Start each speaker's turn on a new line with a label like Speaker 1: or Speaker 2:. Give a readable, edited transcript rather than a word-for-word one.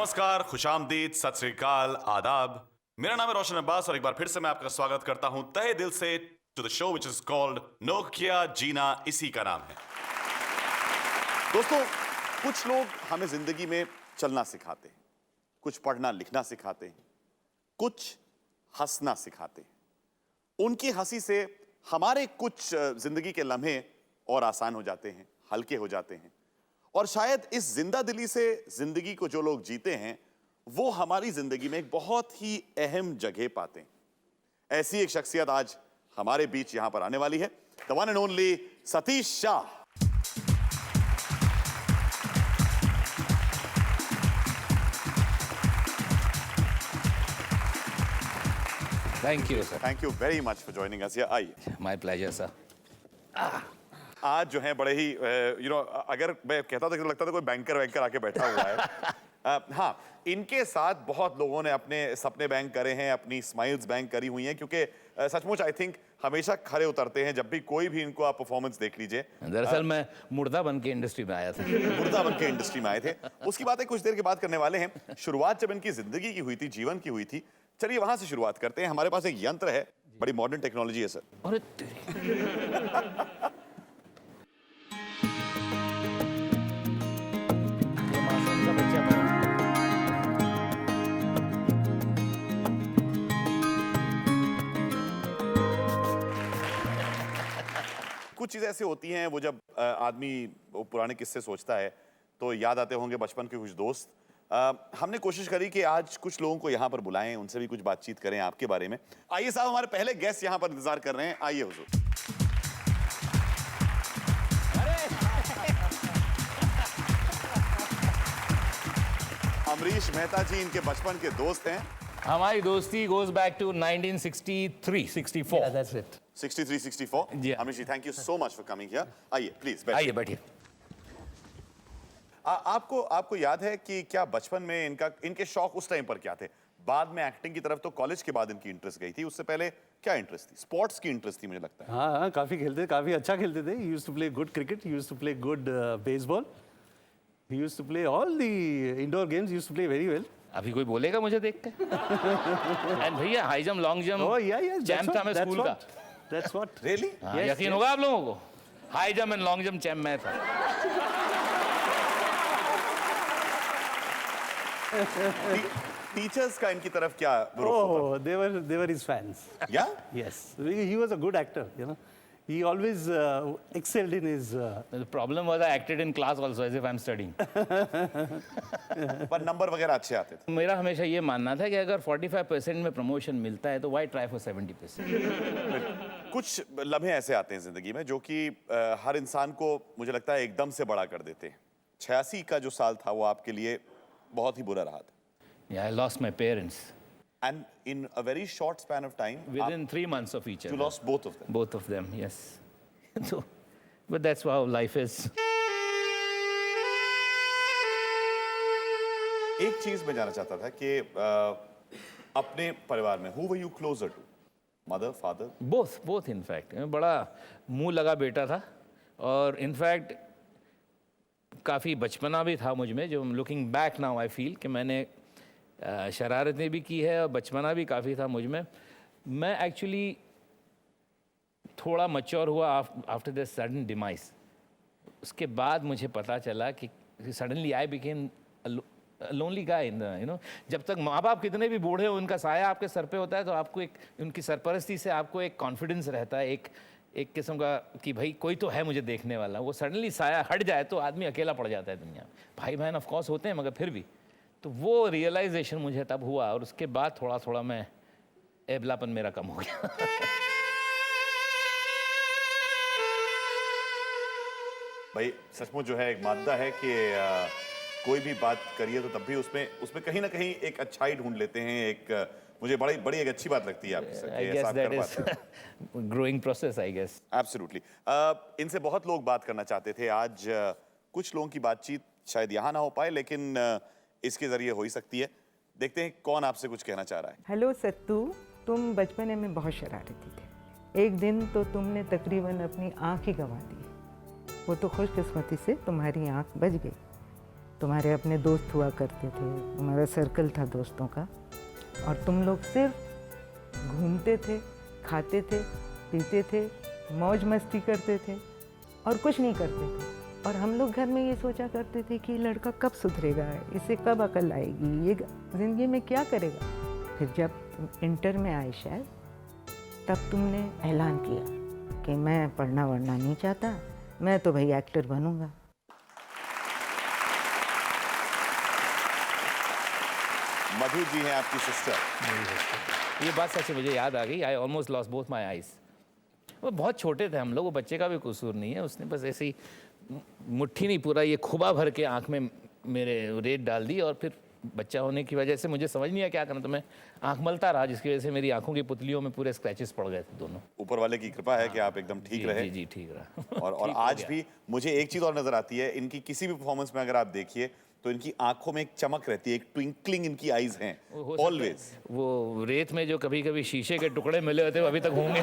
Speaker 1: नमस्कार, खुशामदीद, सत श्री अकाल, आदाब। मेरा नाम है रोशन अब्बास और एक बार फिर से मैं आपका स्वागत करता हूं तहे दिल से to the show which is called Nokia जीना इसी का नाम है। दोस्तों, कुछ लोग हमें जिंदगी में चलना सिखाते हैं, कुछ पढ़ना लिखना सिखाते हैं, कुछ हंसना सिखाते हैं। उनकी हंसी से हमारे कुछ जिंदगी के लम्हे और आसान हो जाते हैं, हल्के हो जाते हैं। और शायद इस जिंदा दिली से जिंदगी को जो लोग जीते हैं वो हमारी जिंदगी में एक बहुत ही अहम जगह पाते हैं। ऐसी एक शख्सियत आज हमारे बीच यहां पर आने वाली है, the one and only Satish Shah.
Speaker 2: Thank you sir.
Speaker 1: Thank you very much for joining us. आइए।
Speaker 2: My pleasure sir.
Speaker 1: आज जो है बड़े ही अगर मैं कहता था कि लगता था कोई बैंकर आके बैठा हुआ है। हाँ, इनके साथ बहुत लोगों ने अपने सपने बैंक करे हैं, अपनी स्माइल्स बैंक करी हुई हैं, क्योंकि सचमुच आई थिंक हमेशा खरे उतरते हैं जब भी कोई भी इनको आप परफॉर्मेंस देख लीजिए।
Speaker 2: दरअसल मैं मुर्दा बन के इंडस्ट्री में आया था।
Speaker 1: मुर्दा बन के इंडस्ट्री में आए थे, उसकी बातें कुछ देर के बाद करने वाले हैं। शुरुआत जब इनकी जिंदगी की हुई थी, जीवन की हुई थी, चलिए वहां से शुरुआत करते हैं। हमारे पास एक यंत्र है, बड़ी मॉडर्न टेक्नोलॉजी है सर।
Speaker 2: अरे तेरी। ये मासूम सा बच्चा मेरा।
Speaker 1: कुछ चीजें ऐसी होती हैं वो जब आदमी वो पुराने किस्से सोचता है तो याद आते होंगे बचपन के कुछ दोस्त। हमने कोशिश करी कि आज कुछ लोगों को यहाँ पर बुलाएं, उनसे भी कुछ बातचीत करें आपके बारे में। आइए साहब, हमारे पहले गेस्ट यहाँ पर इंतजार कर रहे हैं। आइए हुजूर। अमरीश मेहता जी इनके बचपन के दोस्त हैं।
Speaker 2: हमारी दोस्ती goes back to 1963, 64.
Speaker 3: Yeah, that's it.
Speaker 1: 63, 64।
Speaker 2: Yeah.
Speaker 1: Amrish ji, thank you so much for coming here. आइए प्लीज बैठिए।
Speaker 2: आइए बैठिए।
Speaker 1: आपको याद है कि क्या बचपन में इनके शौक उस टाइम पर क्या थे? बाद में एक्टिंग की तरफ तो कॉलेज के बाद इनकी इंटरेस्ट गई थी, उससे पहले क्या इंटरेस्ट थी? स्पोर्ट्स की इंटरेस्ट थी मुझे लगता है।
Speaker 3: हाँ, काफी खेलते, काफी अच्छा खेलते थे। He used to play good cricket, he used to play good baseball, he used to play all the indoor games, he used to play very well.
Speaker 2: अभी कोई बोलेगा मुझे देख के? एंड भैया high jump, long jump,
Speaker 3: Oh yeah, yeah,
Speaker 2: champ था मैं school का।
Speaker 3: That's what.
Speaker 1: रियली?
Speaker 2: हाँ,
Speaker 3: Yes,
Speaker 2: यकीन
Speaker 3: yes.
Speaker 2: होगा आप लोगों को? High jump and long jump champ मैं था।
Speaker 1: टीचर्स का इनकी तरफ क्या रुख होता
Speaker 3: Oh, they were his fans.
Speaker 1: था? या?
Speaker 3: Yes, he was a good actor, you know. He always excelled in his.
Speaker 2: The problem was I acted in class also as if I'm studying.
Speaker 1: पर number वगैरह अच्छे आते थे।
Speaker 2: मेरा हमेशा ये मानना था कि अगर 45% में प्रमोशन मिलता है तो why try for 70%?
Speaker 1: कुछ लम्हे ऐसे आते हैं जिंदगी में जो कि हर इंसान को मुझे लगता है एकदम से बड़ा कर देते हैं। 86 का जो साल था वो आपके लिए बहुत ही बुरा रहा था।
Speaker 2: Yeah, I lost my parents
Speaker 1: And in a very short span of time,
Speaker 2: within 3 months of each
Speaker 1: you
Speaker 2: other.
Speaker 1: lost both of them.
Speaker 2: Both of them, yes. So, but that's how life is.
Speaker 1: एक चीज मैं जानना चाहता था कि अपने परिवार में who were you closer to? Mother, father?
Speaker 2: Both in fact. बड़ा मुंह लगा बेटा था और in fact काफ़ी बचपना भी था मुझ में, जो looking back now I feel कि मैंने शरारतें भी की है और बचपना भी काफ़ी था मुझ में। मैं एक्चुअली थोड़ा मैच्योर हुआ आफ्टर द सडन डिमाइस। उसके बाद मुझे पता चला कि suddenly I became lonely guy in the, you know, जब तक माँ बाप कितने भी बूढ़े हो उनका साया आपके सर पे होता है तो आपको एक उनकी सरपरस्ती से आपको एक कॉन्फिडेंस रहता है, एक किस्म का कि भाई कोई तो है मुझे देखने वाला। वो सडनली साया हट जाए तो आदमी अकेला पड़ जाता है दुनिया में। भाई बहन ऑफ कोर्स होते हैं मगर फिर भी, तो वो रियलाइजेशन मुझे तब हुआ और उसके बाद थोड़ा थोड़ा मैं एबलापन मेरा कम हो गया।
Speaker 1: भाई सचमुच जो है एक मादा है कि कोई भी बात करिए तो तब भी उसमें कहीं ना कहीं एक अच्छाई ढूंढ लेते हैं। एक मुझे बड़ी एक अच्छी बात लगती है आपकी सर,
Speaker 2: आई
Speaker 1: कि
Speaker 2: गेस
Speaker 1: ऐसा आप
Speaker 2: दैट
Speaker 1: कर पाते हैं।
Speaker 2: Is growing process, I guess.
Speaker 1: Absolutely. इनसे बहुत लोग बात करना चाहते थे। आज कुछ लोगों की बातचीत शायद यहाँ ना हो पाए, लेकिन इसके जरिए हो ही सकती है। देखते हैं कौन आपसे कुछ कहना चाह रहा है।
Speaker 4: हेलो सत्तू, तुम बचपने में बहुत शरारती थे। एक दिन तो तुमने तकरीबन अपनी आँख ही गंवा दी। वो तो खुशकिस्मती से तुम्हारी आँख बच गई। तुम्हारे अपने दोस्त हुआ करते थे, तुम्हारा सर्कल था दोस्तों का, और तुम लोग सिर्फ घूमते थे, खाते थे, पीते थे, मौज मस्ती करते थे और कुछ नहीं करते थे। और हम लोग घर में ये सोचा करते थे कि लड़का कब सुधरेगा, इसे कब अकल आएगी, ये ज़िंदगी में क्या करेगा। फिर जब तुम इंटर में आए शायद, तब तुमने ऐलान किया कि मैं पढ़ना वढ़ना नहीं चाहता, मैं तो भाई एक्टर बनूंगा।
Speaker 1: मधु जी हैं आपकी सिस्टर।
Speaker 2: ये बात सच में मुझे याद आ गई। I almost lost both my eyes. वो बहुत छोटे थे हम लोग, वो बच्चे का भी कसूर नहीं है, उसने बस ऐसे ही मुट्ठी नहीं पूरा ये खुबा भर के आँख में मेरे रेत डाल दी, और फिर बच्चा होने की वजह से मुझे समझ नहीं आया क्या करना, तो मैं आँख मलता रहा, जिसकी वजह से मेरी आँखों की पुतलियों में पूरे स्क्रैचेस पड़ गए थे दोनों।
Speaker 1: ऊपर वाले की कृपा है कि आप एकदम ठीक रहे।
Speaker 2: जी जी ठीक रहा।
Speaker 1: और
Speaker 2: ठीक हो
Speaker 1: आज
Speaker 2: गया।
Speaker 1: भी मुझे एक चीज और नजर आती है, इनकी किसी भी परफॉर्मेंस में अगर आप देखिए तो इनकी आंखों में एक चमक रहती है, एक ट्विंकलिंग इनकी आईज हैं
Speaker 2: हो सकता है
Speaker 1: ऑलवेज।
Speaker 2: वो रेत में जो कभी कभी शीशे के टुकड़े मिले होते वो अभी तक होंगे।